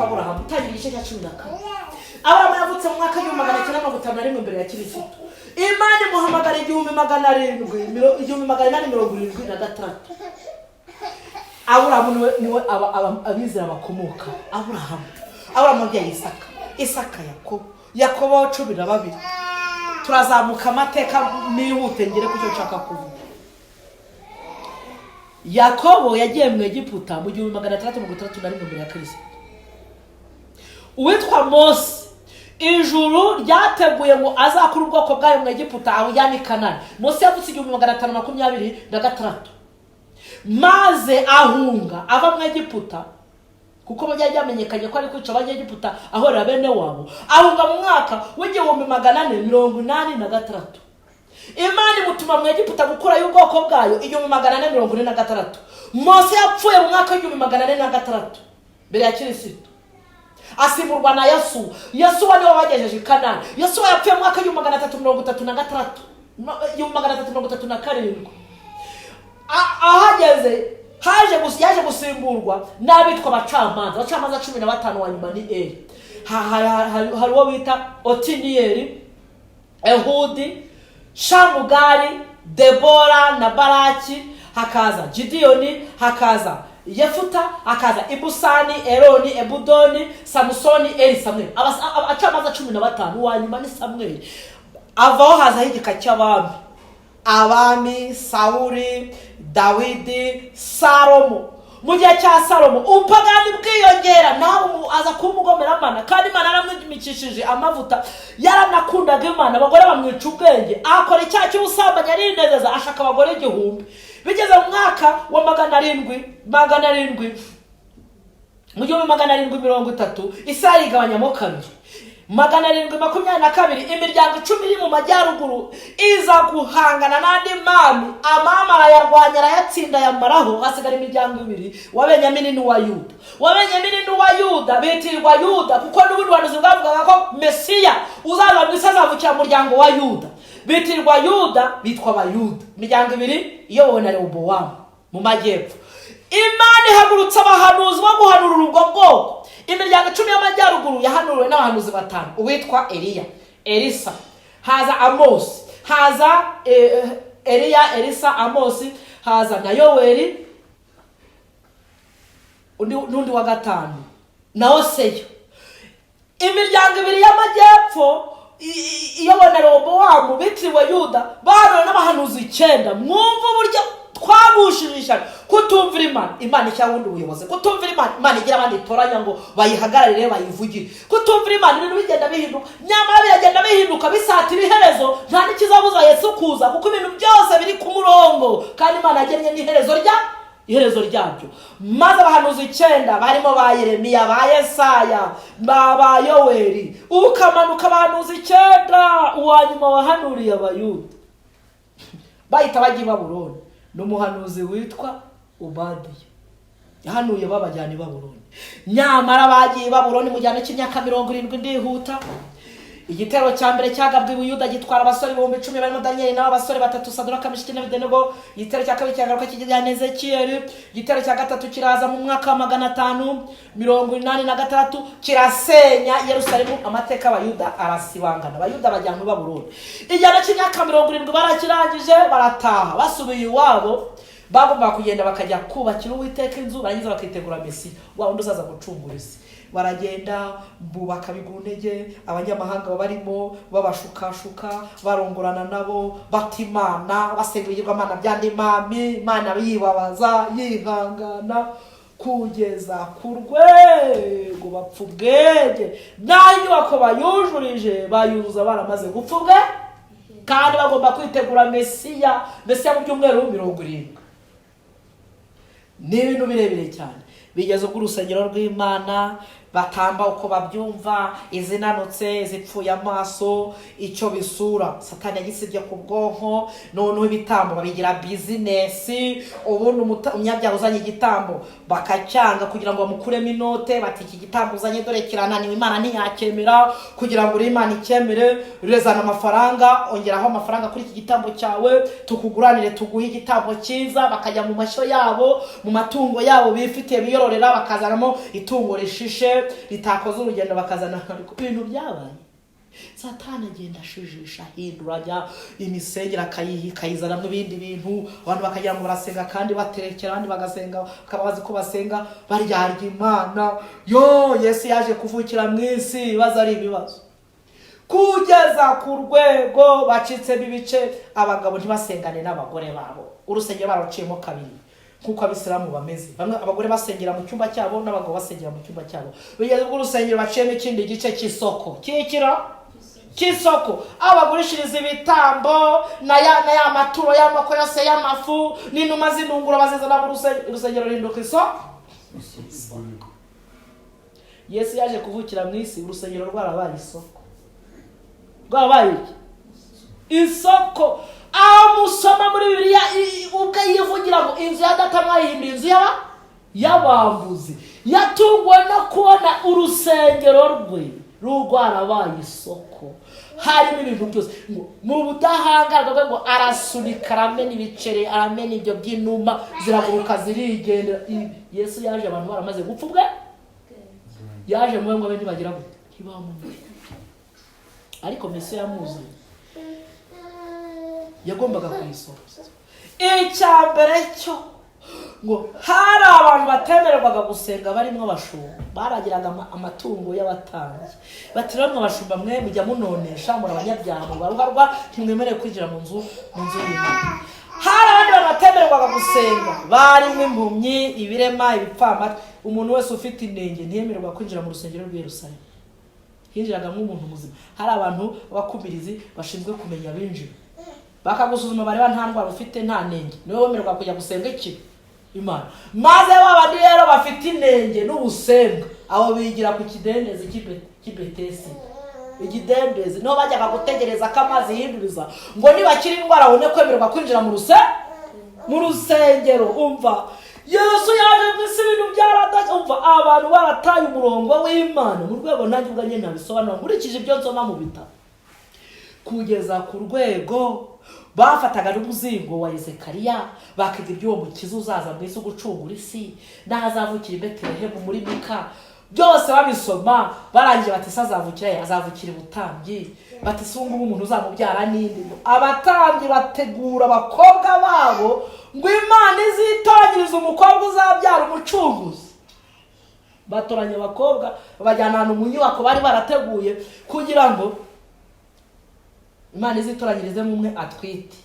Aburahamu tangira igice cya 14. Aburahamu yavutse mu mwaka w'1951 mbere ya Kristo. Imana imuhamagara 1876. Aburahamu niwe abizera bakomoka. Aburahamu abyaye Isaka, Yakobo 12. Turazamuka amateka nihute ngere ku cyo nshaka kuvuga. Yakobo yagiye mu Egiputa mu 1661 mbere ya Kristo. Uwitwa Mose ijuru ryateguye ngo azakura ubwoko bwayo mu Egiputa awujyane i Kanani. Mose yavutse 1526 maze ahunga ava mu Egiputa kuko bajya byamenyekanye ko ari kwica abanyegiputa ahorera bene wabo. Ahunga mu mwaka w'1486. Imana imutuma mu Egiputa gukura y'ubwoko bwayo 1446. Mose yapfuye mu mwaka w'1446 mbere ya Kristo. Asimurwa na Yosuwa niwe wagejeje i Kanani. Yosuwa yapfuye mu mwaka w'336 1337. Ahageze yaje gusimburwa n'abitwa abacamanza 15 wa nyuma ni Eli. Hari uwo bita Otiniyeli, Ehudi, Shamugari, Debora na Baraki, hakaza Gideyoni, hakaza Yefuta, hakaza Ibusani, Eroni, Ebudoni, Samusoni, Eli, Samweli. Abacamanza 15 wa nyuma ni Samweli. Avaho haza igika cy'abami, Sawuli, Dawidi, Salomo. Mu gihe cya Salomo upagani bwiyongera, nawe aza kumugomera kandi Imana yaramwimikishije amavuta. Yaranakundaga Imana, abagore bamwica ubwenge, akora icyaha cy'ubusambanyi arinezeza, ashaka abagore 1000. Bigeze mu mwaka wa 700 mu 1730 Isirayeli igabanyamo kabiri. 722 imiryango 10 iri mu majyaruguru iza guhangana n'andi mami. Amama arayarwanya arayatsinda yamaraho, hasigara imiryango 2 wa Benyamini n'uwa Yuda. Wa Benyamini n'uwa Yuda bitirwa Yuda kuko n'ubundi banuzi bwavugaga ko Mesiya uzaza mu isazavukira mu muryango wa Yuda. Bitirwa Yuda bitwa Abayuda. Imiryango 2 iyobowe na Rehobowamu mu majyepfo. Imana ihagurutsa abahanuzi bo guhanura urwo bwoko. Imiryango 10 y'amajyaruguru yahanuwe n'abahanuzi 5. Uwitwa Eliya, Elisa, haza Amosi, haza Eliya, Elisa, Amosi, haza na Yoweli, undi wa 5 na Hoseya. Imiryango 2 y'amajyepfo iyobona Rehobowamu bitiriwe Yuda bahanuwe n'abahanuzi 9. Mwumva uburyo twagushirisha kutumvira Imana cyangwa ubuyobozi, kutumvira Imana igira abandi itoranya ngo bayihagararire bayivugire, kutumvira Imana ibintu bigenda bihinduka. Nyamara biragenda bihinduka bisatira iherezo, nta nikizabuza Yesu kuza kuko ibintu byose biri ku murongo kandi Imana yagennye iherezo ryabyo. Maze abahanuzi 9 barimo ba Yeremiya, ba Yesaya, ba Yoweli, ukamanuka abahanuzi 9 uwanyuma wahanuriye Abayuda bahita bajya i Babuloni. N'umuhanuzi witwa Obadiya yahanuye babajyana i Babuloni. Nyamara bagiye i Babuloni mu gihe cy'imyaka 70 ndihuta. Igitero cya mbere cyagabwe Buyuda gitwara abasore 10,000 barimo Danieli n'abasore 3 Saduraka, Meshaki na Abedenego. Igitero cya kabiri cyagaruka kijyana Ezekiyeli. Igitero cya gatatu kiraza mu mwaka wa 586 kirasenya Yerusalemu. Amateka Abayuda arasibangana, Abayuda bajyanwa i Babuloni. Igihano cy'imyaka 70 barakirangije barataha basubiye iwabo. Bagomba kugenda bakajya kubakira Uwiteka inzu, barangiza bakitegura Mesiya wa undi uzaza gucungura isi. Baragenda bubaka bigunege, abanyamahanga barimo babashukashuka, barongorana nabo, batimana basengera Imana byandi mami. Imana yibabaza yihangana kugeza ku rwego bapfa ubwenge. N'inyubako bayujurije bayuzuza baramaze gupfa ubwe kandi bagomba kwitegura Mesiya mu byumweru 70. Ni ibintu birebire cyane. Bigeze ku rusengero rw'Imana batamba uko babyumva, izinanutse, zipfuye amaso, icyo bisura. Satani yagisibye ku bwonko, noneho ibitambo babigira bizinesi. Ubundi umunyabyaha uzanye igitambo bakacyanga kugira ngo bamukuremo inote, bati iki gitambo uzanye dore kirananiwe, Imana ntiyakemera. Kugira ngo uri Imana icyemere, rezana amafaranga, ongeraho amafaranga kuri iki gitambo cyawe, tukuguranire tuguhe igitambo cyiza. Bakajya mu mashyo yabo, mu matungo yabo bifitiye biyororera, bakazanamo itungo rishishe ritakoze urugendo, bakazana ibintu byabaye. Satani agenda ashijisha, ahinduranya imisengero akayizanamo ibindi bintu. Abantu bakagira ngo barasenga kandi baterekera, abandi bagasenga bakaba bazi ko basenga baryarya Imana. Yesu yaje kuvukira mu isi, ibibazo ari ibibazo, kugeza ku rwego bacitsemo ibice. Abagabo ntibasengane n'abagore babo, urusengero baruciyemo kabiri kuko abisilamu bameze. Bamwe abagore basengera mu cyumba cyabo n'abagabo basengera mu cyumba cyabo. Bigeze ubwo urusengero baciyemo ikindi gice cy'isoko, cy'isoko abagurishiriza ibitambo na ya maturo y'amako yose y'amafu n'inuma z'intungura bazizana mu rusengero rinduka isoko. Yesu yaje kuvukira mu isi, urusengero rwarabaye isoko. Rwabaye isoko. Aho musoma muri Bibiliya ubwo yivugira ngo inzu ya data mwayihinduye inzu y'abambuzi. Yatunguwe no kubona urusengero rwe rwarabaye isoko, harimo ibintu byose. Mu budahangarwa ngo arasunika, aramena ibiceri, aramena ibyo by'inuma, ziraguruka zirigendera. Yesu yaje abantu baramaze gupfa ubwe, yaje mu ngo abandi bagira gute ntibamumenye. Ariko Yesu yamuzanye, yagombaga kuyisohoza. Icya mbere cyo ngo hari abantu batemererwaga gusenga barimo abashumba, baragiraga amatungo y'abatambyi. Bati rero abashumba mwe mujya munonesha, muri abanyabyaha, mu baruharwa, ntimwemerewe kwinjira mu nzu y'Imana. Hari abandi bantu batemererwaga gusenga, barimo impumyi, ibirema, ibipfamatwi. Umuntu wese ufite inenge ntiyemererwa kwinjira mu rusengero rw'i Yerusalemu, hinjiraga nk'umuntu muzima. Hari abantu b'abakubirizi bashinzwe kumenya abinjira, bakagusuzuma bareba nta ndwara ufite, nta nenge, niwe wemererwa kujya gusenga Imana. Maze babandi rero bafite inenge n'ubusenga, aho bigira ku kidendezi cy'Ibetesi. Igidendezi niho bajyaga gutegereza ko amazi yihinduriza ngo nibakira indwara abone kwemererwa kwinjira mu rusengero. Umva, Yesu yaje mu isi, ibintu byaradaje. Umva, abantu barataye umurongo w'Imana mu rwego ntange ubwanye nabisobanura nkurikije ibyo nsoma mu bitabo. Kugeza ku rwego bafataga n'umuzingo wa Ezekariya, bakiga iby'uwo mukiza uzaza mu isi gucungura isi, n'azavukira i Betelehemu muri Mika. Byose babisoma barangiye bati azavukira azavukira ubutambyi. Bati sungu umuntu uzamubyara n'indi. Abatambyi bategura abakobwa babo ngo Imana izitangiriza umukobwa uzabyara umucunguzi. Batoranya abakobwa bajyana ahantu mu nyubako bari barateguye kugira ngo Imana izitoranyirize umwe atwite.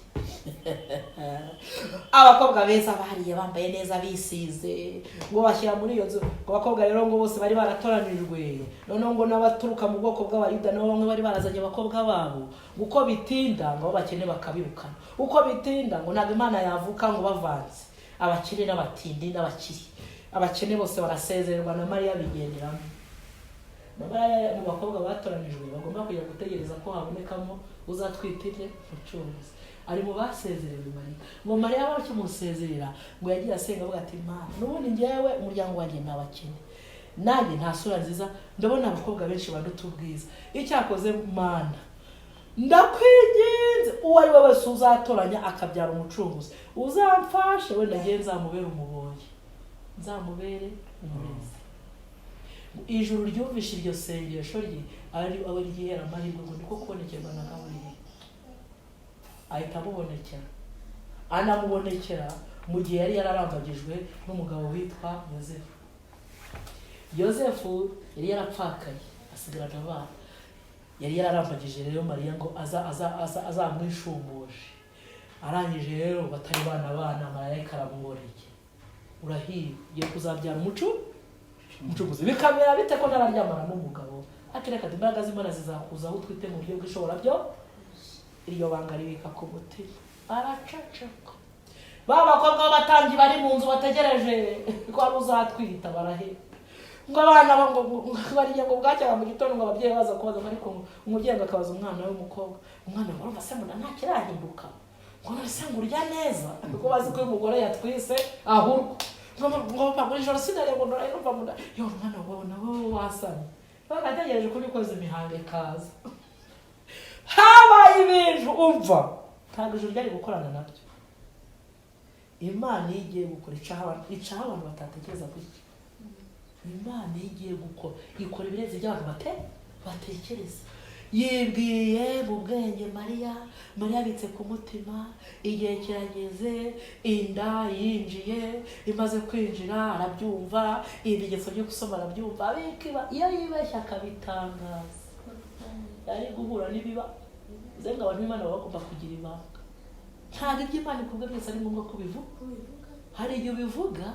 Abakobwa beza bariye bambaye neza bisize ngo bashyira muri iyo nzu. Abakobwa rero ngo bose bari baratoranijwe, noneho ngo n'abaturuka mu bwoko bw'Abayuda nabo bamwe bari barazanye abakobwa babo. Uko bitinda ngo abakene bakabirukana, uko bitinda ngo ntabwo Imana yavuka ngo bavanze abakire n'abatindi n'abakiri. Abakene bose barasezererwa na Mariya bigenderamo. Mariya mu bakobwa batoranijwe bagomba kujya gutegereza ko habonekamo uzatwitire umucunguzi. Ari mu basezerewe Mariya. Ngo Mariya bakimusezerera ngo yagiye asenga avuga ati Imana, n'ubundi njyewe umuryango wanjye ntabakene, nanjye nta sura nziza, ndabona abakobwa benshi baduta ubwiza. Icyakoze Mana, ndakwinginze uwo ari we wese uzatoranya akabyara umucunguzi, uzamfashe wenda ngiye nzamubere umuboyi, nzamubere umurezi. Ijuru ryumvishe iryo sengesho rye, ari awe ryihera amahirwe ngo niko kubonekerwa na Gaburiyeli. Ahita amubonekera, anamubonekera mu gihe yari yararambagijwe n'umugabo witwa Yozefu. Yozefu yari yarapfakaye asigarana abana, yari yararambagije rero Mariya ngo azamwishumbushe. Arangije rero batari bana Marayika aramubonekera, urahiye ugiye kuzabyara umucunguzi. Bikamera bite ko ntararyamana n'umugabo? Akireka imbaraga z'Imana zizakuzaho utwite mu buryo bw'ishobora byo. Iryo banga ribika ku mutima, aracacaka. Ba bakobwa b'abatambyi bari mu nzu bategereje ko uzatwita baraheba. ngo abana ngo bariye ngo bwacyaga mu gitondo ngo ababyeyi baza kubaza ariko umubyeyi akabaza umwana w'umukobwa, umwana ngo urumva se munda nta kirahinduka, ngo nase ngo urya neza, kuko bazi ko umugore yatwise ahurwa, ngo bagura ijoro sinari ngo ndumva munda yo mwana wawe nawe wasanye, bagategereje ko bikoze imihango ikaza. Habaye ibintu umva ntabwo ijoro ryari gukorana nabyo. Imana igiye gukora icaha abantu batatekereza gutya. Imana igiye gukora ikora ibirenze by'abantu batekereza. Yibwiye mu bwenge Mariya abitse ku mutima, igihe kirageze, inda yinjiye, imaze kwinjira arabyumva, ibigezo byo gusoma arabyumva, abikiba iyo yibeshya akabitangaza. Yari guhura n'ibiba zenga abantu b'Imana bagomba kugira ibanga. Ntabwo iby'Imana ikubwe byose ari ngombwa kubivuga. Hari igihe ubivuga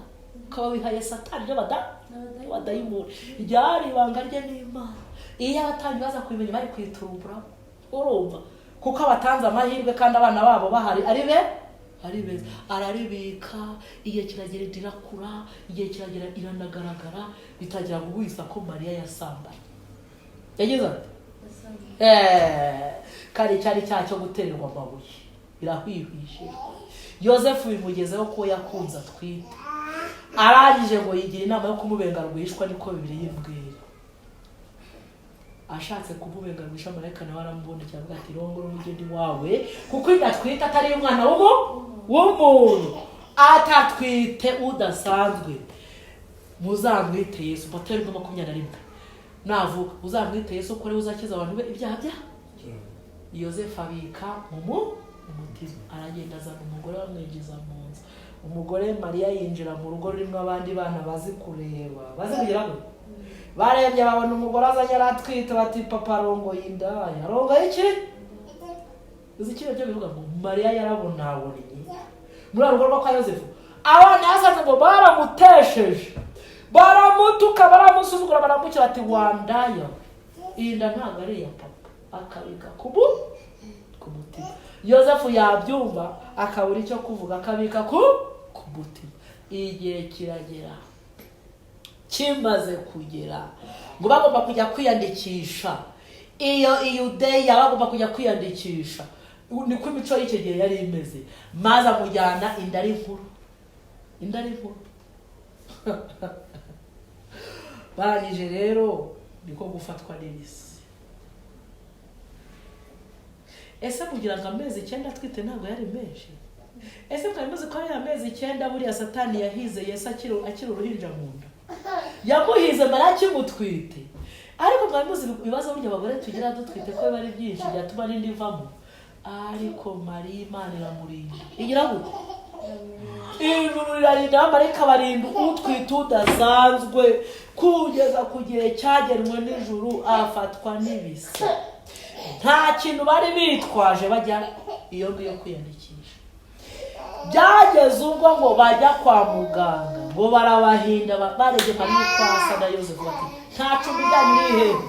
ukaba wihaye Satani n'abadayimoni. Ryari ibanga rye n'Imana. Iyo abatanga baza kubimenya bari kwiturumbura, urumva kuko abatanze amahirwe kandi abana babo bahari ari beza, araribika, igihe kiragera rirakura, igihe kiragera iranagaragara, bitagira guhwisa ko Mariya yasambanye. Yagize ati kari cyari cyo gutererwa amabuye birahwihwishe. Yosefu bimugezeho ko yakunze atwite, arangije ngo yigira inama yo kumubenga rwishwa, niko Bibiliya imbwira. Ashatse kumubenga rwishwa, marayika nawe aramubonekera avuga ati rongora umugeni wawe, kuko idatwite atari umwana w'umuntu, atatwite udasanzwe. Muzamwite Yesu. Mateo 21 navuga uzamwite Yesu ko ari uzakiza abantu be ibyaha bya. Yosefu abika mu mutima, aragenda azana umugore bamwinjiza mu nzu. Umugore Mariya yinjira mu rugo rurimo abandi bana bazi kureba, bazi kugira ngo barebye babona umugore azanye aratwite, bati papa arongoye inda. Yarongoye iki? Uzi cyo bivuga ngo Mariya yarabonabonye muri rugo rwa Yosefu. Abana yasanze ngo baramutesheje, baramutuka, baramusuzugura, baramukira ati wandaya, inda ntabwo ari iya papa, akabika ku mutima. Yosefu yabyumva akabura icyo kuvuga, akabika ku mutima. Igihe kiragera, kimaze kugera ngo bagomba kujya kwiyandikisha. Iyo Yudeya bagomba kujya kwiyandikisha. Niko imico y'icyo gihe yari imeze. Maze amujyana inda ari nkuru. Barangije rero niko gufatwa n'ibisi. Ese kugira ngo amezi 9 atwite ntabwo yari menshi? Ese mwarimuzi ko ari amezi 9 buriya Satani yahize Yesu akiri uruhinja mu nda? Yamuhize Mariya akimutwite. Ariko mwarimuzi ibibazo burya abagore tugira dutwite ko bari byinshi byatuma n'indi ivamo. Ariko Mariya Imana iramurinda. Igira gute? Ijuru rirarinda, marayika barinda utwite udasanzwe, kugeza ku gihe cyagenwe n'ijuru afatwa n'ibise. Nta kintu bari bitwaje bajya iyo ngiyo kwiyandikisha. Byageze ubwo ngo bajya kwa muganga, ngo barabahinda, barege Mariya kwasa na Yosefu bati nta cumbi ryanyu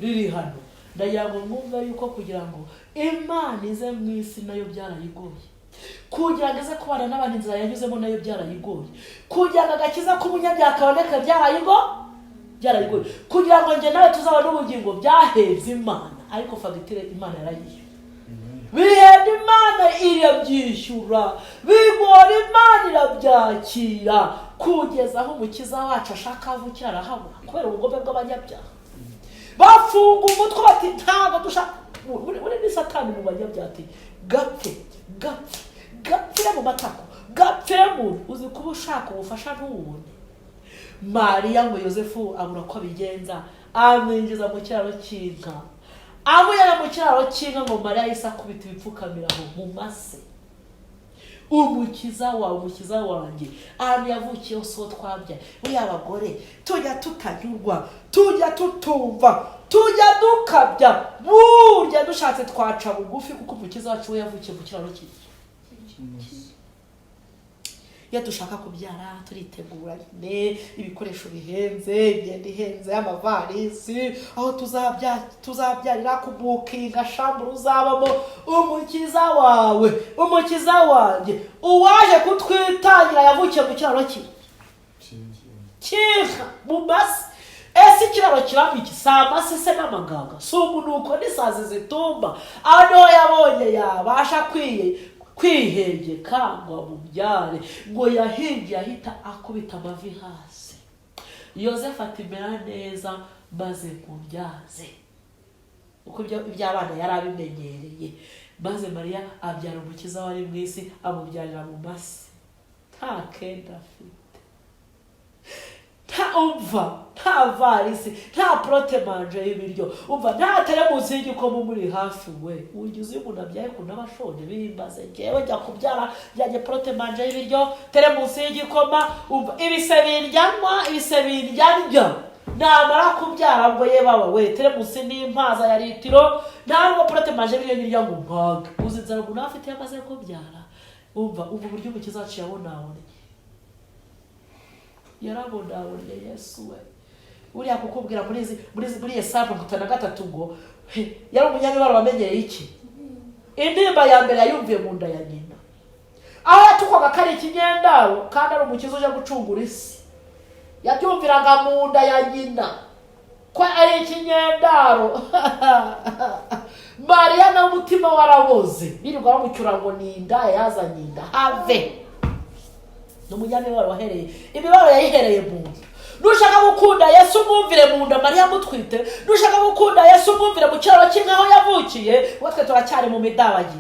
riri hano. Ndagira ngo mwumve yuko kugira ngo Imana ize mu isi nayo byarayigoye, kugira ngo ize kubana n'abandi inzira yanyuzemo nayo byarayigoye, kugira ngo agakiza k'umunyabyaha kaboneke byarayigoye, kugira ngo njye nawe tuzabone ubugingo byaheze Imana. Ariko fagitire Imana yarayiye, bihenda Imana irabyishyura, bigora Imana irabyakira, kugeza aho umukiza wacu ashaka avukira arahabura kubera ubugome bw'abanyabyaha. Bafunga umutwe bati ntabwo dushaka. Uri ni Satani mu banyabyaha ati gapfira mu matako, gapfira mu uzi kuba ushaka ubufasha n'ubuntu. Mariya ngo Yosefu abura ko abigenza, amwinjiza mu kiraro cy'inka. Amujyana mu kiraro cy'inka ngo Mariya yise akubita ibipfukamira mu mase. Umukiza wanjye, ahantu yavukiye so twabya. Uri abagore tujya tutanyurwa, tujya tutumva, tujya dukabya, burya dushatse twaca bugufi, kuko umukiza wacu we yavukiye mu kiraro cy'inka. Iyo dushaka kubyara turitegura ibikoresho bihenze, imyenda ihenze, amavarisi, aho tuzabyarira, kubukinga shamburu uzabamo. Umukiza wawe, umukiza wanjye, uwaje kutwitangira yavukiye mu kiraro cy'inka mu masi. ese ikiraro kiramo iki? Si amasese n'amaganga, si umunuko n'isazi zitumba. Aho niho yabonye yabasha kwihengeka ngo amubyare, ngo yahingiye ahita akubita amavi hasi. Yosefu ati mera neza maze mubyaze, uko iby'abana yari abimenyereye. Maze Mariya abyara umukiza wari mu isi, amubyarira mu masi. Nta kenda afite, nta varisi, nta protemanje y'ibiryo, umva nta teremusi y'igikoma muri hafi. We ugize iyo umuntu abyaye kuntu aba ashonje bimbaze. Njyewe njya kubyara byajye protemanje y'ibiryo, teremusi y'igikoma, umva ibise biryanwa namara kubyara ngo ye baba we teremusi n'impaza ya litiro, ntabwo protemanje y'ibiryo ngo mpage. Uzi inzara umuntu afite yamaze kubyara. Umva uburyo umukiza wacu yabonabonye, yarabonabonye Yesu we. Uriya kukubwira muri Yesaya 53 ngo yari umunyamibabaro wamenyereye iki? Intimba ya mbere yayumviye mu nda ya nyina, aho yatukwaga ko ari ikinyendaro kandi ari umukiza uje gucungura isi. Yabyumviraga mu nda ya nyina ko ari ikinyendaro. Mariya na umutima waraboze, birirwa bamucyura ngo ni inda yazanye inda have. N'umunyamibabaro wahereye imibabaro yayihereye mu nda. Nushaka gukunda Yesu mwumvire mu nda Mariya mutwite. Nushaka gukunda Yesu mwumvire mu kiraro kimwe aho yavukiye. Watwe turacyari mu midabagi,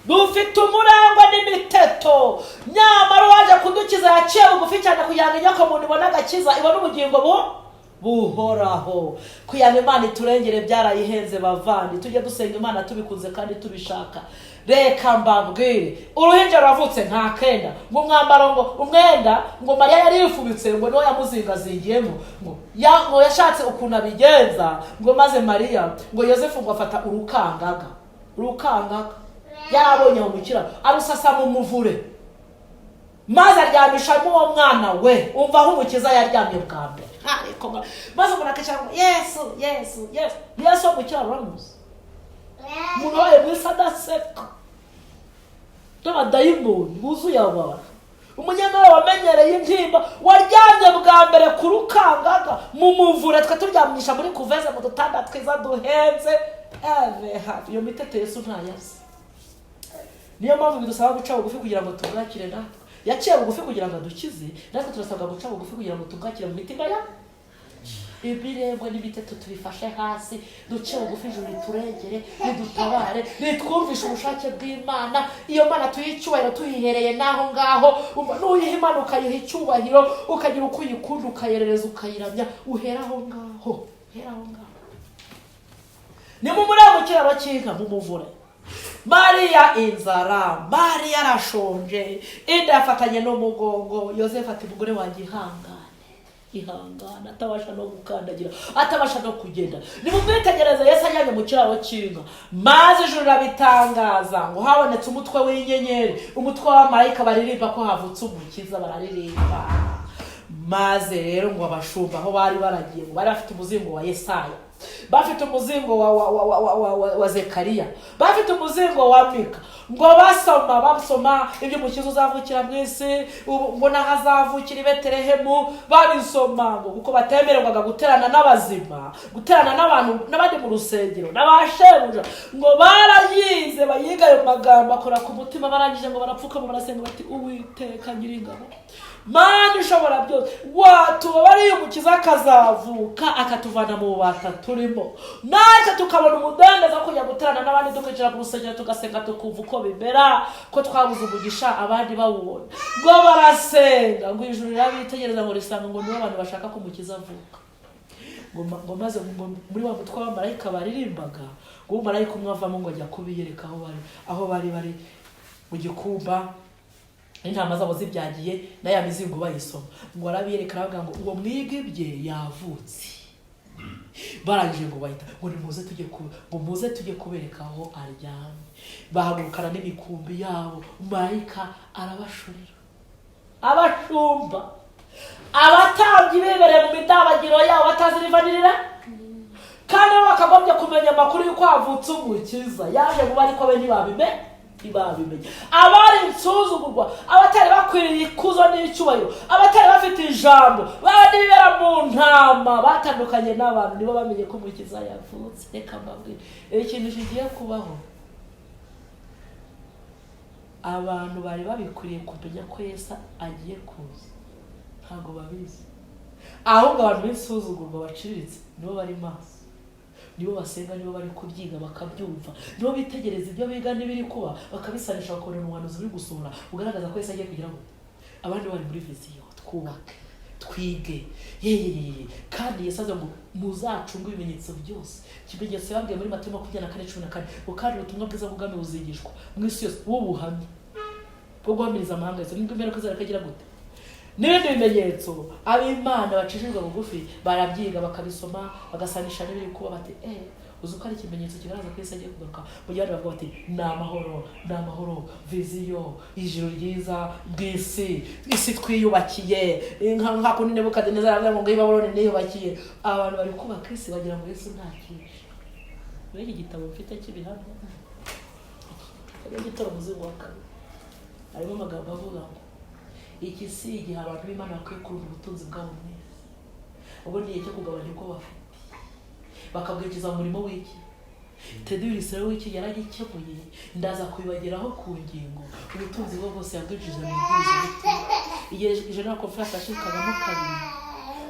dufite umurangwa n'imiteto. Nyamara waje kudukiza yaciye bugufi cyane kugira ngo inyoko muntu ibone agakiza, ibone ubugingo buhoraho. Kugira ngo Imana iturengere byarayihenze bavandi. Tujye dusenga Imana tubikunze kandi tubishaka. Reka mbabwire, uruhinja ravutse nta kenda, ngo umwambaro ngo umwenda ngo Mariya yari yifubitse ngo niho yamuzingazingiyemo, ngo yashatse ukuntu abigenza, ngo maze Mariya ngo Yosefu ngo afata urukangaga yarabonye mu kiraro arusasa mu muvure, maze aryamishamo uwo mwana we. Umva aho umukiza yaryamye bwa mbere. Maze umuntu akacara ngo Yesu mu kiraro uramuzi? Umuntu wayo mwisi adaseka, n'abadayimoni buzuye abantu. Umunyamibabaro wamenyereye intimba waryamye bwa mbere ku rukangaga mu muvure. Twe turyamisha muri kuveze mu dutanda twiza duhenze. Iyo mitete Yesu ntayazi. Niyo mpamvu bidusaba guca bugufi kugira ngo tubwakire. Natwe yaciye bugufi kugira ngo adukize, natwe turasabwa guca bugufi kugira ngo tubwakire mu mitima yacu. Ibirembo n'ibiteto tubifashe hasi, duce bugufi ijuru riturengere, ridutabare, ritwumvishe ubushake bw'Imana. Iyo Mana tuyicyubahiro tuyihereye naho ngaho. Nuyiha Imana ukayiha icyubahiro, ukagira uko uyikunda, ukayerereza, ukayiramya, uhera aho ngaho. Ni mu muraba mu kiraro cy'inka mu muvure. Mariya inzara, Mariya arashonje, inda yafatanye n'umugongo. Yosefu ati mugore wanjye ihangana, atabasha no gukandagira, atabasha no kugenda. Nimumwitegereze Yesu ajyanye mu kiraro cy'inka, maze ijuru rabitangaza ngo habonetse umutwe w'inyenyeri, umutwe w'abamarayika baririmba ko havutse umukiza, bararirimba. Maze rero ngo abashumba aho bari baragiye, ngo bari bafite umuzingo wa Yesaya, bafite umuzingo wa Zekariya, bafite umuzingo wa Mika, ngo basoma ibyo umukiza uzavukira mu isi, ngo n'ahazavukira i Betelehemu. Babisoma ngo kuko batemererwaga guterana n'abazima, guterana n'abandi mu rusengero n'abashebuja. Ngo barayize bayiga ayo magambo akora ku mutima, barangije ngo barapfukama barasenga bati Uwiteka Nyiringabo, Mana ishobora byose, watubabariye umukiza akazavuka akatuvana mu bubata turimo, natwe tukabona umudendezo wo kujya guterana n'abandi, tukicara ku rusengero tugasenga, tukumva uko bimera, ko twabuze umugisha abandi bawubona. Ngo barasenga, ngo ijuru rirabitegereza ngo risanga ngo nibo abantu bashaka ko umukiza avuka. Ngo maze muri wa mutwe w'abamarayika baririmbaga, ngo umumarayika umwe avamo ngo ajya kubiyereka aho bari mu gikumba, intama zabo zibyagiye na ya mizingo bayisoma. Ngo arabiyereka aravuga ngo uwo mwigibye yavutse. Barangije ngo bahita ngo muze tujye kubereka aho aryamye. Bahagurukana n'imikumbi yabo, marayika arabashorera. Abashumba, abatambyi bebereye mu midabagiro yabo batazirivanirira, kandi bakagombye kumenya amakuru y'uko havutse umukiza. Yaje kuba ariko be ntibabime. ntibabimenye. Abari insuzugurwa, abatari bakwiriye ikuzo n'icyubahiro, abatari bafite ijambo, bandi bibera mu ntama, batandukanye n'abantu, nibo bamenye ko Umukiza yavutse. Reka mbabwire ikintu kigiye kubaho. Abantu bari babikwiriye kumenya ko Yesu agiye kuza, ntabwo babizi. Ahubwo abantu b'insuzugurwa baciriritse nibo bari maso, nibo basenga, nibo bari kubyiga bakabyumva, nibo bitegereza ibyo biga n'ibiri kuba bakabisanisha, bakabona umuhanuzi uri gusohora ugaragaza ko Yesu agiye kugira ngo abandi bari muri viziyo. Twubake, twige, kandi Yesu aza ngo muzacunge ibimenyetso byose. Ikimenyetso yabwiye muri Matayo 24:14 ngo kandi ubutumwa bwiza bw'ubwami buzigishwa mu isi yose w'ubuhamya bwo guhamiriza amahanga yose. Nibwo mbere ko zaragira gute n'ibindi bimenyetso. Ab'Imana bacishijwe bugufi barabyiga bakabisoma bagasanisha n'ibiri kuba bati uzi ko ari ikimenyetso kigaragaza ko Yesu agiye kugaruka. Mu gihe bavuga bati ni amahoro, viziyo, ijuru ryiza bw'isi, isi twiyubakiye nka kundi Nebukadinezari aravuga ngo ngiyi Babuloni niyubakiye. Abantu bari kubaka isi bagira ngo Yesu ntakije. Muri iki gitabo mfite cy'ibihamya ari gitoro muzingo wa kabiri harimo amagambo avuga ngo iki si igihe abantu b'Imana bakwiye kurunda ubutunzi bwabo mwese. Ubwo ni igihe cyo kugabanya ubwo bafite bakabwikiza umurimo w'iki. Teddy rero w'iki yaragikemuye, ndaza kubibageraho ku ngingo. Ubutunzi bwo bwose yabwinjije mu bwiza. Igihe General Conference yashikagamo kabiri,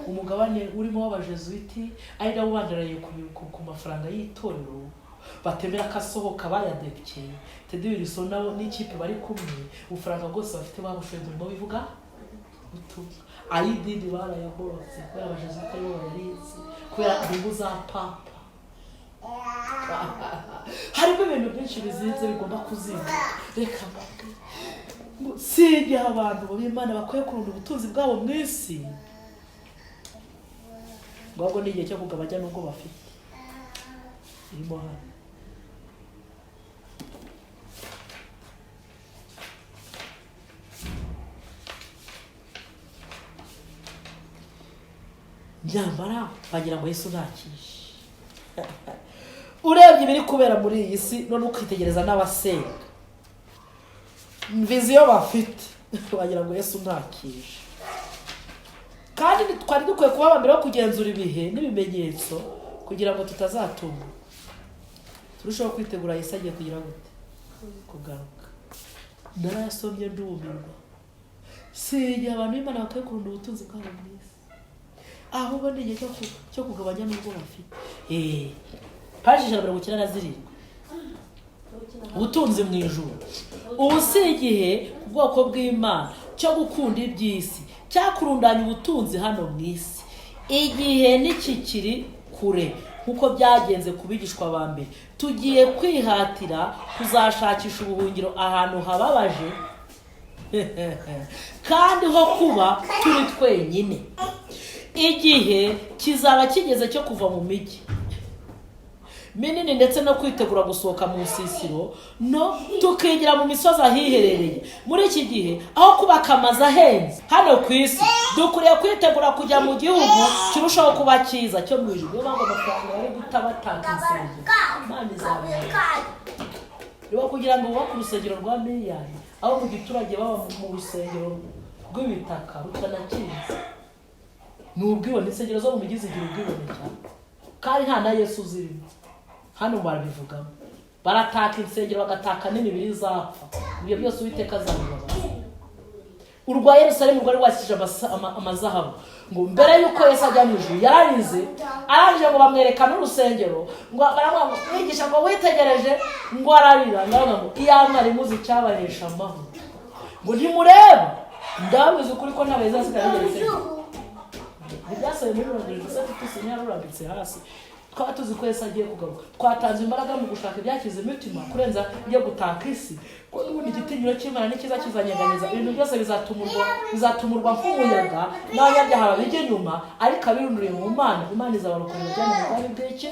umugabane urimo w'abajesuiti ari nabo bandaraye ku mafaranga y'itorero batemera kasohoka bayadebye. Teddy Wilson nabo n'ikipe bari kumwe ubufaranga bwose bafite babushoye umurimo bivuga ubutumwa. Ayididi barayaborotse kubera abajesuiti aribo bayarizi, kubera inyungu za papa. Harimo ibintu byinshi bizinze bigomba kuzinga. Reka mbabwire si igihe abantu b'Imana bakwiye kurunda ubutunzi bwabo mu isi. Ngubwo ni igihe cyo kugabanya n'ubwo bafite. Irimo hano nyamara bagira ngo Yesu ntakishe. Urebye ibiri kubera muri iyi si none ukitegereza n'abasenga viziyo bafite bagira ngo Yesu ntakishe. Kandi twari dukwiye kuba abambere yo kugenzura ibihe n'ibimenyetso kugira ngo tutazatunga. Turushaho kwitegura Yesu agiye kugira gute kugaruka. Narasomye ndumirwa. Si igihe abantu b'Imana bakwiye kurunda ubutunzi bwabo mu isi, ahubwo ni igihe cyo kugabanya n'ubwo bafite. Paji 197 ubutunzi mu ijuru. Ubu si igihe ubwoko bw'Imana cyo gukunda iby'isi cyakurundanya ubutunzi hano mu isi. Igihe nikikiri kure nkuko byagenze kubigishwa ba mbere. Tugiye kwihatira kuzashakisha ubuhungiro ahantu hababaje kandi ho kuba turi twenyine. Igihe kizaba kigeze cyo kuva mu migi minini ndetse no kwitegura gusohoka mu nsisiro no tukigira mu misozi ahiherereye. Muri iki gihe aho kubaka amazu ahenze hano ku isi, dukuriye kwitegura kujya mu gihugu kirushaho kuba cyiza cyo mu ijuru. Niyo mpamvu amafaranga bari gutabatanga insengero Imana izabera niba kugira ngo bubake urusengero rwa miliyari aho mu giturage baba mu rusengero rw'ibitaka rutanakiza. N'ubwibone insengero zo mu migi zigira ubwibone cyane kandi nta na Yesu uzirimo. Hano barabivugamo barataka insengero bagataka n'imibiri zapfa. Ibyo byose Uwiteka azabibabaza. Urwa Yerusalemu rwari rwakije amazahabu ngo mbere yuko Yesu ajya mu ijuru yararize arangije ngo bamwerekane urusengero ngo baramwa mwigisha ngo witegereje ngo ararira ngo iyamwe ari muzi cyabahesha amahoro ngo ntimureba ndabizi ukuri ko ntabeza zikageretse. Ibyasaye muri rwanda gusa tusinya rurambitse hasi. Twatuzi ko Yesu agiye kugaruka. Twatanze imbaraga mu gushaka ibyakize imitima kurenza iyo gutaka isi. Ko n'ubundi igitinyiro cy'Imana nikiza kizanyeganyeza ibintu byose bizatumurwa nk'umuyaga n'abanyabyaha babijya inyuma, ariko abirunduriye mu Mana Imana izabarokorera cyane mu bwami bw'iki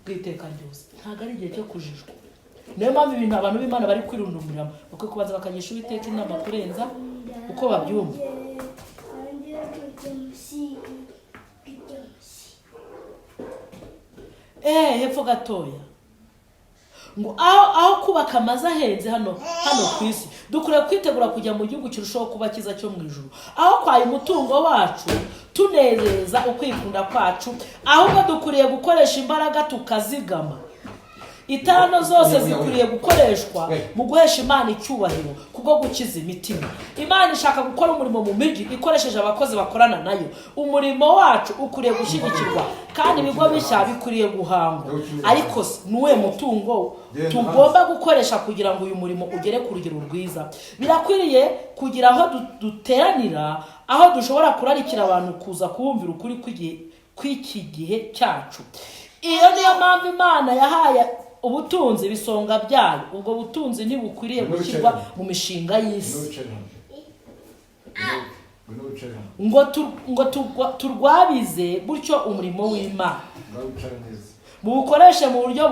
bw'iteka ryose. Ntabwo ari igihe cyo kujijwa. Niyo mpamvu ibintu abantu b'Imana bari kwirundumiramo bakwiye kubanza bakagisha Uwiteka inama kurenza uko babyumva. Hepfo gatoya ngo aho kubaka amazu ahenze hano ku isi dukwiriye kwitegura kujya mu gihugu kirushaho kuba cyiza cyo mu ijuru, aho kwaya umutungo wacu tunezeza ukwikunda kwacu, ahubwo dukwiriye gukoresha imbaraga tukazigama. Itano zose zikwiriye gukoreshwa mu guhesha Imana icyubahiro kubwo gukiza imitima. Imana ishaka gukora umurimo mu miji ikoresheje abakozi bakorana nayo. Umurimo wacu ukwiriye gushyigikirwa kandi ibigo bishya bikwiriye guhangwa. Ariko nuwe mutungo tugomba gukoresha kugira ngo uyu murimo ugere ku rugero rwiza. Birakwiriye kugira aho duteranira, aho dushobora kurarikira abantu kuza kuwumvira ukuri kw'iki gihe cyacu. Iyo niyo mpamvu Imana yahaye ubutunzi bisonga byayo. Ubwo butunzi ntibukwiriye gushyirwa mu mishinga y'isi ngo turwabize gutyo umurimo w'Imana. Bukoreshe mu buryo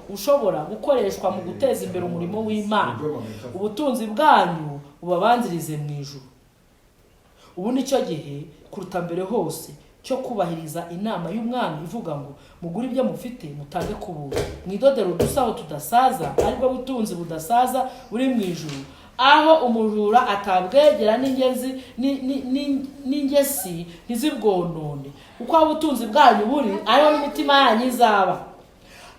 bushobora gukoreshwa mu guteza imbere umurimo w'Imana. Ubutunzi bwanyu bubabanzirize mu ijuru. Ubu nicyo gihe kuruta mbere hose cyo kubahiriza inama y'umwami ivuga ngo mugure ibyo mufite mutange ku buntu, mwidodero udusaho tudasaza, aribwo butunzi budasaza buri mu ijuru, aho umujura atabwegera n'ingesi ntizibwonone. Uko ubutunzi bwanyu buri ariho n'imitima yanyu izaba.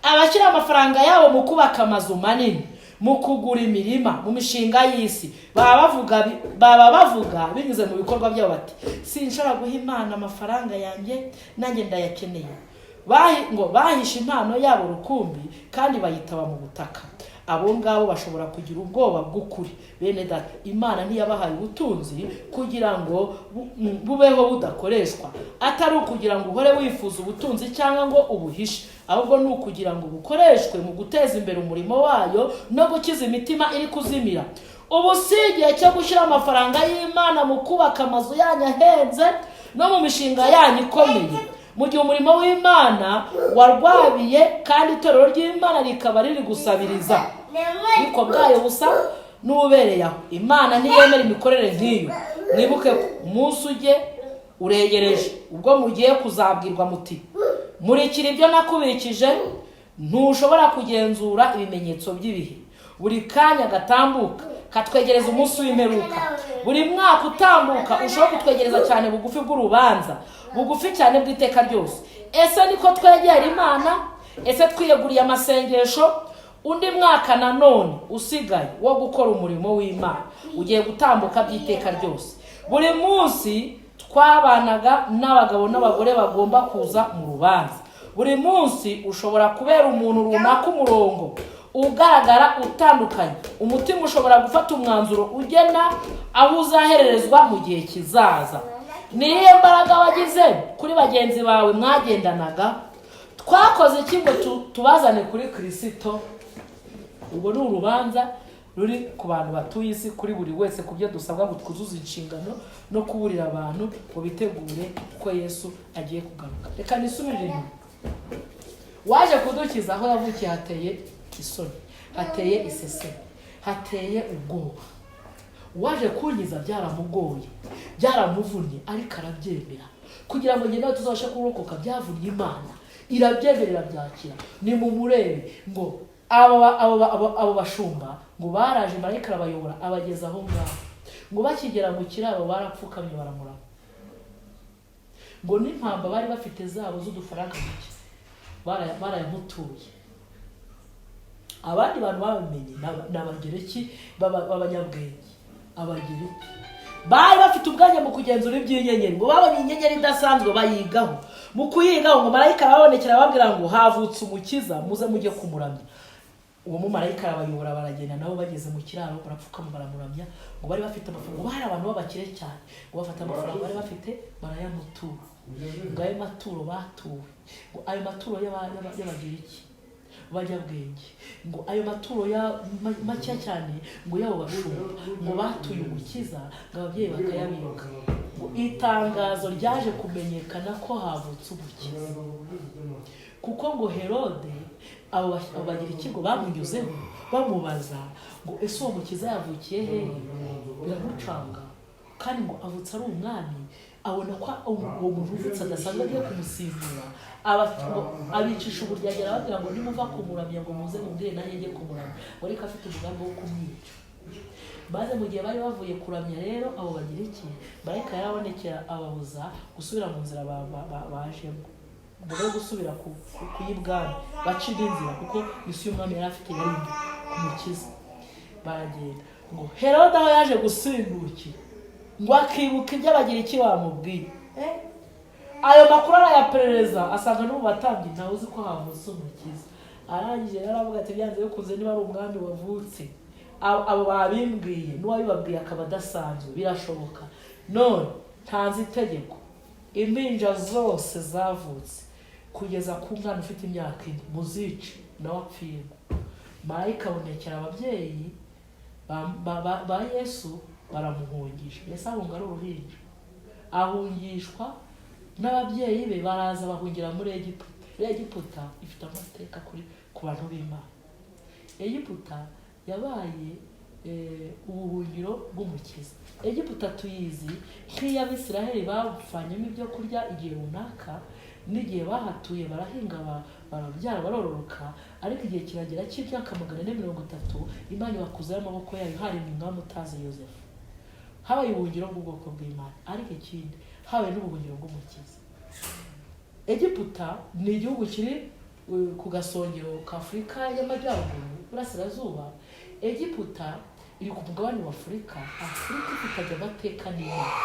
Abashyira amafaranga yabo mu kubaka amazu manini, mu kugura imirima, mu mishinga y'isi, baba bavuga binyuze mu bikorwa byabo bati sinshobora guha Imana amafaranga yanjye nanjye ndayakeneye. Ngo bahishe impano yabo rukumbi kandi bayitaba mu butaka. Abo ngabo bashobora kugira ubwoba bw'ukuri. Bene data, Imana ntiyabahaye ubutunzi kugira ngo bubeho budakoreshwa, atari ukugira ngo uhore wifuza ubutunzi cyangwa ngo ubuhishe, ahubwo ni ukugira ngo bukoreshwe mu guteza imbere umurimo wayo no gukiza imitima iri kuzimira. Ubu si igihe cyo gushyira amafaranga y'Imana mu kubaka amazu yanyu ahenze no mu mishinga yanyu ikomeye, mu gihe umurimo w'Imana warwabiye kandi itorero ry'Imana rikaba riri gusabiriza. Ariko bwayo busa n'ubereye aho. Imana ntiyemera imikorere nk'iyo. Mwibuke umunsi uregereje ubwo mugiye kuzabwirwa muti murikira ibyo nakubikije. Ntushobora kugenzura ibimenyetso by'ibihe. Buri kanya gatambuka katwegereza umunsi w'imperuka. Buri mwaka utambuka ushobora kutwegereza cyane bugufi bw'urubanza, bugufi cyane bw'iteka ryose. Ese niko twegera Imana? Ese twiyeguriye amasengesho? Undi mwaka nanone usigaye wo gukora umurimo w'Imana ugiye gutambuka by'iteka ryose. Buri munsi twabanaga n'abagabo n'abagore bagomba kuza mu rubanza. Buri munsi ushobora kubera umuntu runaka umurongo ugaragara utandukanye. Umutima ushobora gufata umwanzuro ugena aho uzahererezwa mu gihe kizaza. Niye mbaraga wagize kuri bagenzi bawe mwagendanaga? Twakoze iki ngo tubazane kuri Kristo? Ubwo ni urubanza ruri ku bantu batuye isi, kuri buri wese kubyo dusabwa ngo twuzuze inshingano no kuburira abantu ngo bitegure ko Yesu agiye kugaruka. Reka nisubirire inyuma. Waje kudukiza aho yavukiye hateye isoni, hateye iseseme, hateye ubwoba. Waje kunyiza byaramugoye, byaramuvunnye, ariko arabyemera kugira ngo nawe tuzabashe kurokoka. Byavunnye Imana irabyemerera byakira. Ni mu murebe ngo abo bashumba ngo baraje marayika arabayobora abageza aho ngaho, ngo bakigera mu kiraro barapfukamye baramuraba. Ngo n'impamba bari bafite zabo z'udufaranga duke barayamutuye. Abandi bantu babimenye n'abagereki b'abanyabwenge. Abagereki bari bafite ubwenge mu kugenzura iby'inyenyeri. Ngo babonye inyenyeri idasanzwe bayigaho. Mu kuyigaho ngo marayika arabonekera ababwira ngo havutse umukiza, muze mujye kumuramya. Uwo mu marayika arabayobora baragenda, nabo bageze mu kiraro barapfukama baramuramya. Ngo bari bafite amafaranga, ngo hari abantu b'abakire cyane, ngo bafata amafaranga bari bafite barayamutura. Ngo ayo maturo batuwe, ngo ayo maturo y'abagereki banyabwenge, ngo ayo maturo ya make cyane ngo yabo bashumba, ngo batuye umukiza, ngo ababyeyi bakayabiruka. Ngo itangazo ryaje kumenyekana ko havutse umukiza, kuko ngo Herode abo bagira ikigo bamunyuzeho bamubaza ngo ese uwo mukiza yavukiye hehe? Biramucanga kandi ngo avutse ari umwami, abona ko uwo muntu uvutse adasanzwe agiye kumusivura, abicisha uburyagera bagira ngo nimuva kumuramya ngo muze mumbwire nanjye njye kumuramya, ngo reka afite umugambi wo kumwica. Maze mu gihe bari bavuye kuramya rero abo bagira iki, marayika yarabonekera ababuza gusubira mu nzira bajemo, mbere yo gusubira kuyibwami baca inzira, kuko misiyo y'umwami yari afite yari kumukiza. Baragenda ngo Herode aho yaje gusimbukira ngo akibuka ibyo abagira iki bamubwiye, ayo makuru arayaperereza asanga no mu batambyi ntawe uzi ko havutse umukiza. Arangije rero aravuga ati byanze bikunze niba ari umwami wavutse, abo babimbwiye n'uwabibabwiye akaba adasanzwe birashoboka. None ntanze itegeko impinja zose zavutse kugeza ku mwana ufite imyaka 4 muzice nawe apfirwa. Marayika abonekera ababyeyi ba Yesu baramuhungisha. Yesu ahunga ari uruhinja, ahungishwa n'ababyeyi be, baraza bahungira muri Egiputa. Egiputa ifite amateka ku bantu b'Imana. Egiputa yabaye ubuhungiro bw'umukiza. Egiputa tuyizi nk'iy'Abisiraheli bavanyemo ibyo kurya igihe runaka, n'igihe bahatuye barahinga barabyara barororoka, ariko igihe kiragera cy'imyaka 430 Imana ibakuzaho amaboko yayo, hari umwami utazi Yosefu. Habaye ubuhungiro bw'ubwoko bw'Imana, ariko ikindi habaye n'ubuhungiro bw'umukiza. Egiputa ni igihugu kiri ku gasongero ka Afurika y'Amajyaruguru burasirazuba. Egiputa iri ku mugabane wa Afurika. Afurika ifite amateka n'Imana.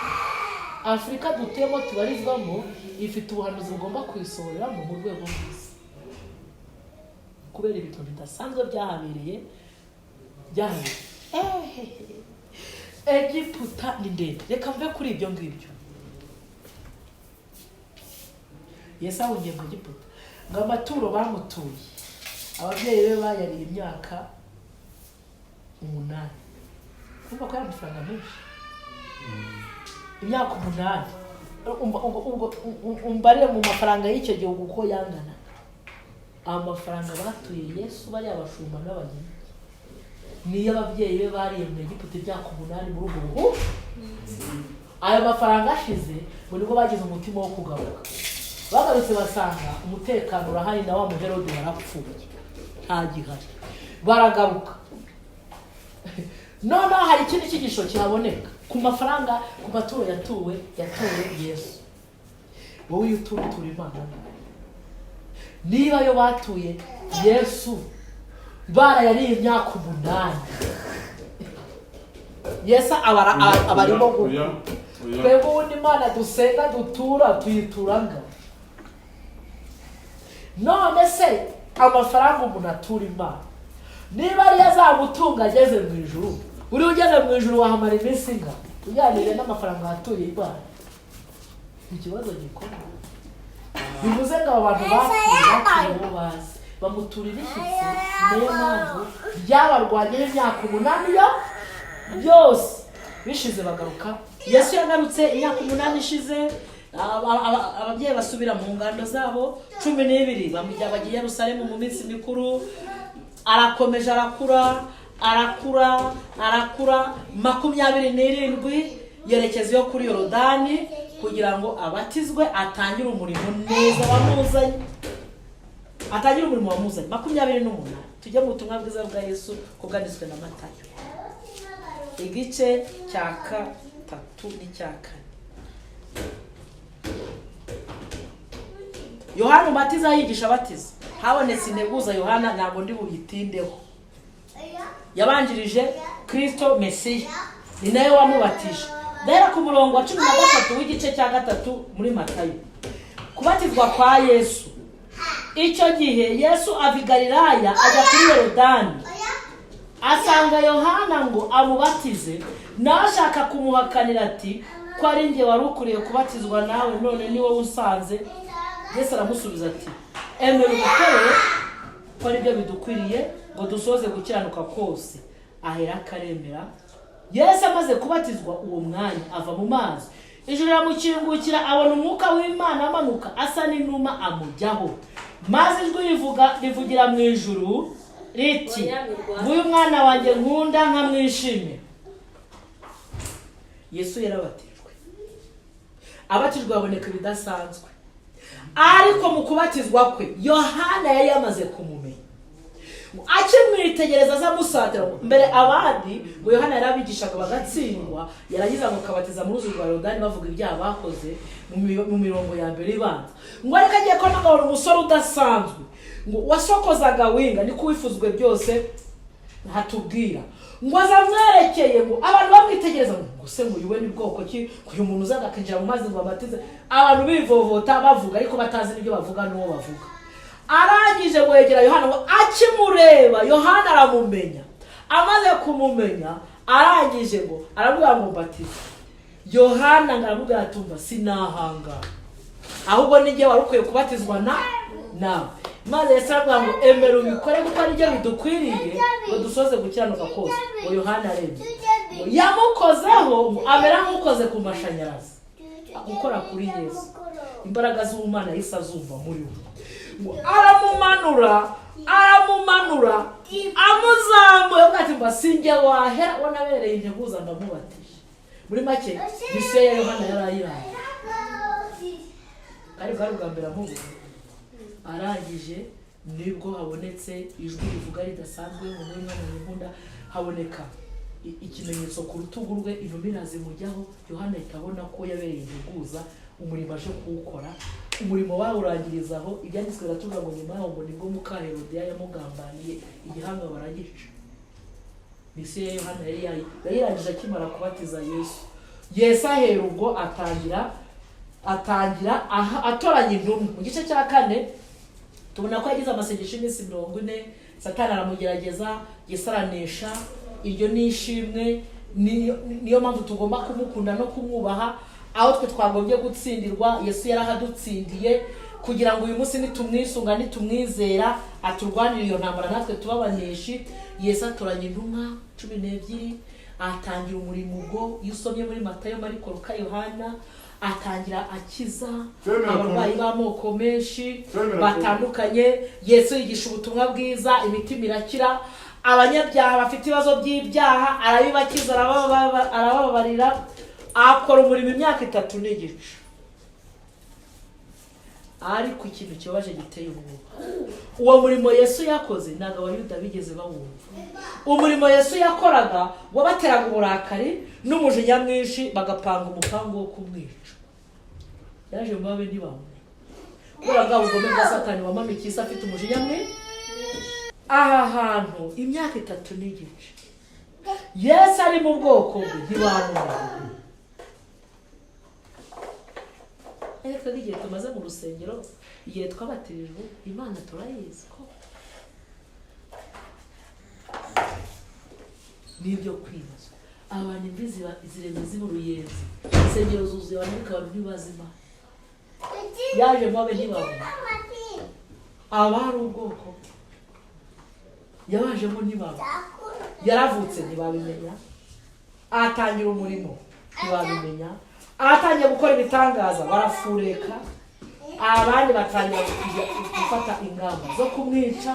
Afurika dutuyemo tubarizwamo ifite ubuhanuzi bugomba kuyisohoreramo mu rwego rw'isi, kubera ibintu bidasanzwe byahabereye. Egiputa ni ndende, reka mve kuri ibyo ngibyo. Yesu ahungiye mu Egiputa ngo amaturo bamutuye ababyeyi be bayariye imyaka 8. Kumva ko amafaranga menshi, imyaka 8. Umbarire mu mafaranga y'icyo gihugu uko yangana. Amafaranga batuye Yesu bari abashumba n'abageni niyo ababyeyi be bariye mu Egiputa imyaka 8 muri ubwo. Ayo mafaranga ashize ngo nibwo bagize umutima wo kugaruka. Bagarutse basanga umutekano urahari na wa Herode yarapfuye nta gihari, baragaruka. None hari ikindi cyigisho kihaboneka ku mafaranga, ku maturo yatuwe Yesu. Wowe utura Imana, niba yo batuye Yesu barayariye imyaka 8, Yesu abarimo gukora. Twebwe ubundi Imana dusenga dutura tuyituranga. None se amafaranga umuntu atura Imana, niba ari azamutunga ageze mu ijuru, uri ugeze mu ijuru wahamara iminsi inga uyanire n'amafaranga atuye Imana? Ikibazo gikomeye. Bivuze ngo abantu batuye bo bazi bamuturira ishyitsi, niyo mpamvu byabarwanyeho imyaka 8 yo byose bishize bagaruka. Yesu yagarutse imyaka 8 ishize, ababyeyi basubira mu ngando zabo 12 bagiye Yerusalemu mu minsi mikuru. Arakomeje arakura 27 yerekeza yo kuri Yorodani kugira ngo abatizwe, atangire umurimo neza wamuzanye, atangire umurimo wamuzanye. 28 tujye mu butumwa bwiza bwa Yesu kubwanditswe na Matayo igice cya 3 n'icya 4. Yohana umubatiza yigisha abatiza, habonetse integuza Yohana ntabwo ndi buyitindeho. Yabanjirije Kristo Mesiya, ni nawe wamubatije. Dahera ku murongo wa 13 w'igice cya 3 muri Matayo. Kubatizwa kwa Yesu. Icyo gihe Yesu ava i Galilaya ajya kuri Yorodani, asanga Yohana ngo amubatize, nawe ashaka kumuhakanira ati ko ari njye wari ukuriye kubatizwa nawe, none ni wowe usanze. Yesu aramusubiza ati emera ubukorere ko ari byo bidukwiriye ngo dusoze gukiranuka kose. Ahera akaremera. Yesu amaze kubatizwa uwo mwanya ava mu mazi, ijuru riramukingukira, abona umwuka w'Imana amanuka asa n'inuma amujyaho, maze ijwi rivugira mu ijuru riti nguyu mwana wanjye nkunda nkamwishimira. Yesu yarabatijwe abatijwe baboneka ibidasanzwe, ariko mu kubatizwa kwe Yohana yari yamaze kumumenya. Akimwitegereza azamusatira mbere abandi ngo Yohana yarabigishaga bagatsindwa, yaragize ngo kabatiza mu ruzi rwa Yorodani bavuga ibyaha bakoze mu mirongo ya mbere ibanza. Ngo ariko agiye ko nagabona umusore udasanzwe ngo wasokozaga winga ni kuwifuzwe byose hatubwira, ngo azamwerekeye ngo abantu bamwitegereza ngo se ngo yuwe ni bwoko ki uyu muntu uzaga akinjira mu mazi ngo abatize, abantu bivovota bavuga ariko batazi n'ibyo bavuga n'uwo bavuga. Arangije wegera Yohana ngo akimureba Yohana aramumenya, amaze kumumenya arangije ngo aravuga ngo mbatize. Yohana ngaramubwira atumva sinahanga, ahubwo nijye warukwiye kubatizwa nawe. Maze Yesu aravuga ngo emera ubikore kuko ari byo bidukwiriye ngo dusoze gukiranuka kose. Ngo Yohana aremye, ngo yamukozeho ngo amera nk'ukoze ku mashanyarazi, gukora kuri Yesu. Imbaraga z'Imana Yesu azumva muri we. Aramumanura amuzamuye ati mba sinjye wahera wanabereye integuza ndamubatije. Muri make misiyo ya Yohana yarayiraye, ari bwa mbere amubona. Arangije nibwo habonetse ijwi rivuga ridasanzwe mu mwanya w'impundu, haboneka ikimenyetso ku rutugu rwe, intumira zimujyaho. Yohana itabona ko yabereye integuza umurimo aje kuwukora, umurimo wawurangirizaho. Ibyanditswe biratuvuga ngo nyuma yaho nibwo muka Herodiya yamugambaniye igihanga baragica. Misiyo ya Yohana yayirangije akimara kubatiza Yesu. Yesu ahera ubwo atangira atoranya intumwa. Mu gice cya 4 tubona ko yagize amasengesho y'imisi 40, Satani aramugerageza, Yesu aranesha. Iryo ni ishimwe, niyo mpamvu tugomba kumukunda no kumwubaha. Aho twe twagombye gutsindirwa Yesu yarahadutsindiye, kugira ngo uyu munsi nitumwisunga nitumwizera aturwanire iyo ntambara natwe tubabaneshi. Yesu atoranya intumwa 12, atangira umurimo ubwo. Iyo usomye muri Matayo, Mariko, Luka, Yohana, atangira akiza abarwayi b'amoko menshi batandukanye. Yesu yigisha ubutumwa bwiza, imitima irakira. Abanyabyaha bafite ibibazo by'ibyaha arabibakiza, arababarira. Akora umurimo imyaka 3 n'igice. Ariko ikintu kibaje giteye ubwoba, uwo murimo Yesu yakoze ntago Abayuda bigeze bawumva. Umurimo Yesu yakoraga wabateraga uburakari n'umujinya mwinshi, bagapanga umupango wo kumwica. Yaje mu babe ntibamwe kubera ubugome bwa Satani wamanukiye Yesu afite umujinya mwinshi. Aha hantu imyaka 3 n'igice Yesu ari mu bwoko bwe ntibamwe. Ariko igihe tumaze mu rusengero, igihe twabatirijwe, Imana turayizi ko nibyo kwibazwa. Abantu imbizi zireme z'uruyenzi, insengero zuzuye abantu ntibazima. Yaje mu babe ntibabona, abari ubwoko yabajemo ntibabona. Yaravutse ntibabimenya, atangira umurimo ntibabimenya, atangiye gukora ibitangaza barafureka. Abandi batangira gufata ingamba zo kumwica,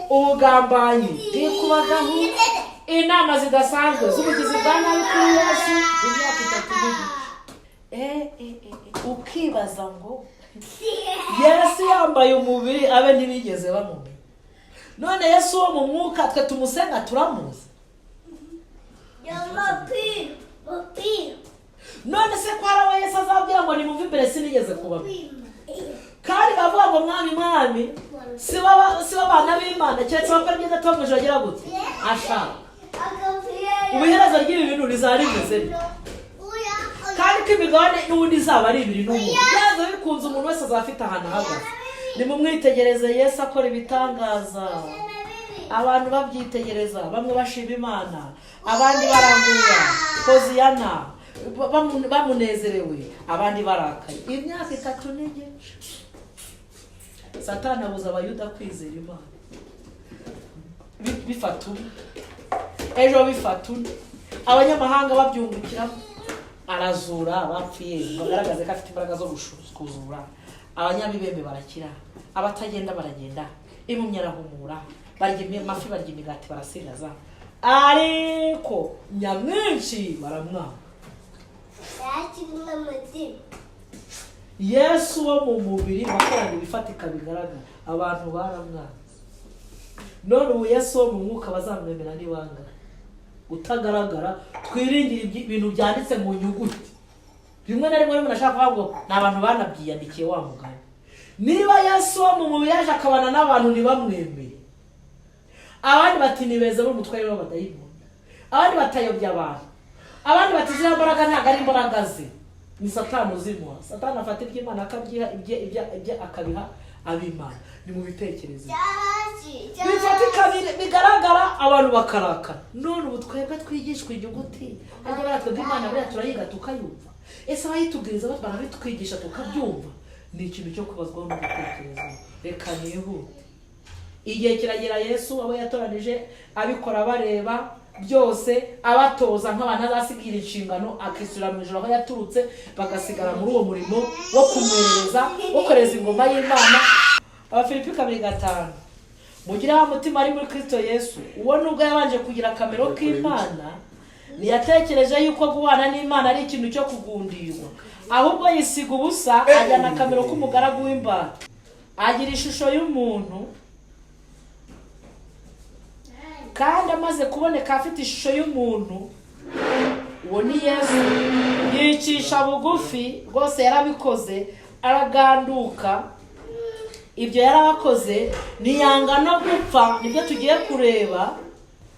ubugambanyi bwikubagaho, inama zidasanzwe z'ubugizi bwa nabi kuri Yesu. Imyaka 3 ukibaza ngo Yesu yambaye umubiri abe ntibigeze bamumenya. None Yesu wo mu mwuka twe tumusenga turamuzi. None se kwa rawe Yesu azabwira ngo nimumve imbere sinigeze kubamenya. Kandi bavuga ngo mwami si bana b'Imana, cyetse bakora ibyo atamuje agira gute ashaka. Ubuherezo ry'ibi bintu rizarimeze, kandi ko imigabane n'ubundi izaba ari 2 n'ubu. Yazo bikunze umuntu wese azafite ahantu hagaze. Nimumwitegereze Yesu akora ibitangaza, abantu babyitegereza, bamwe bashima Imana, abandi barangura Hoziyana bamunezerewe, abandi barakaye. Imyaka 3 n'igice Satani abuza Abayuda kwizera Imana. Bifatu ejo bifatu abanyamahanga babyungukira, arazura abapfiye, bagaragaze ko afite imbaraga zo kuzura. Abanyabibembe barakira, abatagenda baragenda, impumyi arahumura, barya amafi, barya imigati, barasigaza. Ariko nyamwinshi baramwanga. Yesu wo mu mubiri wakoranye ibifatika bigaragara, abantu baramwanze. None ubu Yesu wo mu mwuka bazamwemera ni banga utagaragara. Twiringira ibintu byanditse mu nyuguti. Rimwe na rimwe nashaka kuvuga ngo n'abantu banabyiyandikiye wa mugani. Niba Yesu wo mu mubiri yaje akabana n'abantu ntibamwemeye, abandi bati nibeze bo mutware w'abadayimoni, abandi batayobya abantu, abandi bati ziriya mbaraga ntabwo ari imbaraga ze, ni Satani uzimuha. Satani afata iby'Imana akabyiha ibye akabiha ab'Imana. Ni mu bitekerezo bifatika bigaragara, abantu bakarakara. None ubu twebwe twigishwa inyuguti, ajya baratwebwe Imana buriya turayiga tukayumva. Ese abayitubwiriza barabitwigisha tukabyumva? Ni ikintu cyo kubazwaho no gutekereza. Reka nihute. Igihe kiragera Yesu abo yatoranije abikora bareba byose, abatoza nk'abantu azasigira inshingano, akisura mu ijoro aho yaturutse, bagasigara muri uwo murimo wo kumwereza, wo koreza ingoma y'Imana. Abafilipi 2:5 mugira wa mutima ari muri Kristo Yesu, uwo nubwo yabanje kugira akamero k'Imana, ntiyatekereje yuko guhana n'Imana ari ikintu cyo kugundirwa, ahubwo yisiga ubusa, ajyana akamero k'umugaragu w'imbata, agira ishusho y'umuntu, kandi amaze kuboneka afite ishusho y'umuntu, uwo ni Yesu, yicisha bugufi rwose, yarabikoze araganduka. Ibyo yarabakoze niyanga no gupfa. Nibyo tugiye kureba,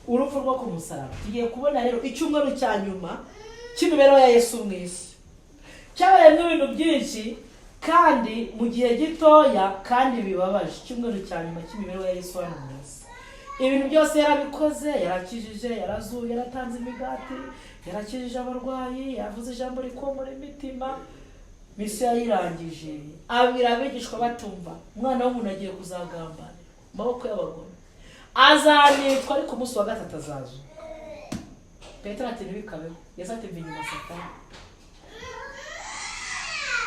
urupfu rwo ku musaraba. Tugiye kubona rero icyumweru cya nyuma cy'imibereho ya Yesu mu isi, cyabayemo ibintu byinshi kandi mu gihe gitoya kandi bibabaje. Icyumweru cya nyuma cy'imibereho ya Yesu hano mu isi, ibintu byose yarabikoze. Yarakijije, yarazuye, yaratanze imigati, yarakijije abarwayi, yavuze ijambo rikomora imitima. Misiyo yayirangije, abwira abigishwa batumva, umwana w'umuntu agiye kuzagambanira mu maboko y'abagome, azanicwa ariko umunsi wa gatatu azazuka. Petero ati ntibikabeho. Yesu ati mva inyuma Satani.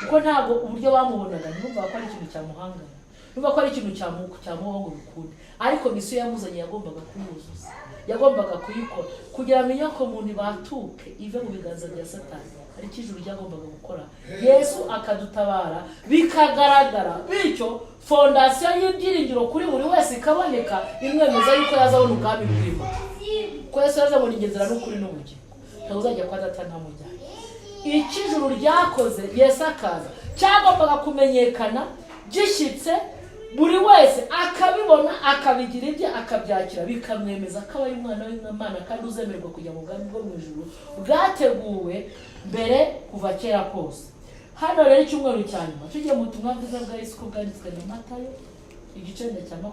Kuko ntabwo uburyo bamubonaga ntibumva ko ari ikintu cyamuhangana, ntibumva ko ari ikintu cyamubaho ngo bikunde. Ariko misiyo yamuzanye yagombaga kuyuzuza, yagombaga kuyikora kugira ngo inyokomuntu ibatuke ive mu biganza bya Satani. Ari ijuru ryagombaga gukora. Yesu akadutabara bikagaragara, bityo fondasiyo y'ibyiringiro kuri buri wese ikaboneka, imwemeza yuko yazabona ubwami bw'Imana. Ko Yesu yazabona ingenzera n'ukuri n'ubugingo, ntabwo uzajya kwa Data ntamujyanye. Ikijuru ryakoze Yesu akaza, cyagombaga kumenyekana gishyitse, buri wese akabibona, akabigira ibye, akabyakira, bikamwemeza ko ari umwana w'Imana kandi uzemerwa kujya mu bwami bwo mu ijuru bwateguwe mbere kuva kera kose. Hano rero icyumweru cya nyuma tugiye mu butumwa bwiza bwa Yesu ko bwanditswe na Matayo igice cya 26.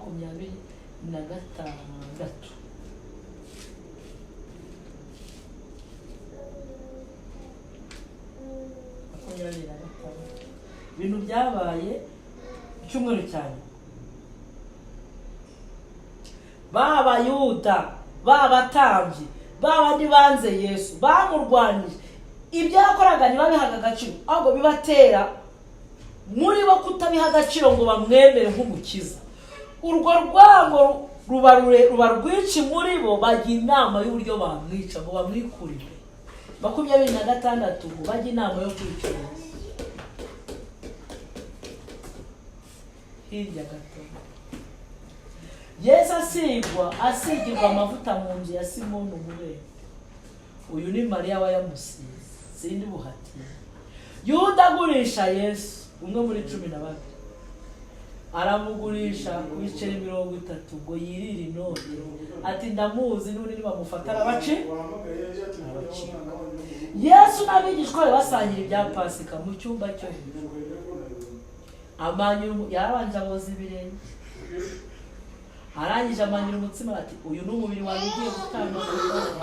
Ibintu byabaye icyumweru cya nyuma. B'Abayuda, b'abatambyi, b'abandi banze Yesu, bamurwanije. Ibyo yakoraga ntibabihaga agaciro, ahubwo bibatera muri bo kutabiha agaciro ngo bamwemere nk'umukiza. Urwo rwango ruba rwinshi muri bo, bajya inama y'uburyo bamwica ngo bamwikurire. 26 ngo bajya inama yo kwica Yesu. Hirya gato Yesu asigirwa amavuta mu nzu ya Simoni umurebe. Uyu ni Mariya wayamusize, sindi buhatiye. Yuda agurisha Yesu, umwe muri 12, aramugurisha ku biceri 30 ngo yirire inoti. Ati ndamuzi n'undi nibamufata arabaci. Yesu n'abigishwa be basangira ibya Pasika mu cyumba cyo amanyuru. Yarabanje aboza ibirenge, arangije amanyura umutsima ati uyu ni umubiri wanjye ugiye gutanga.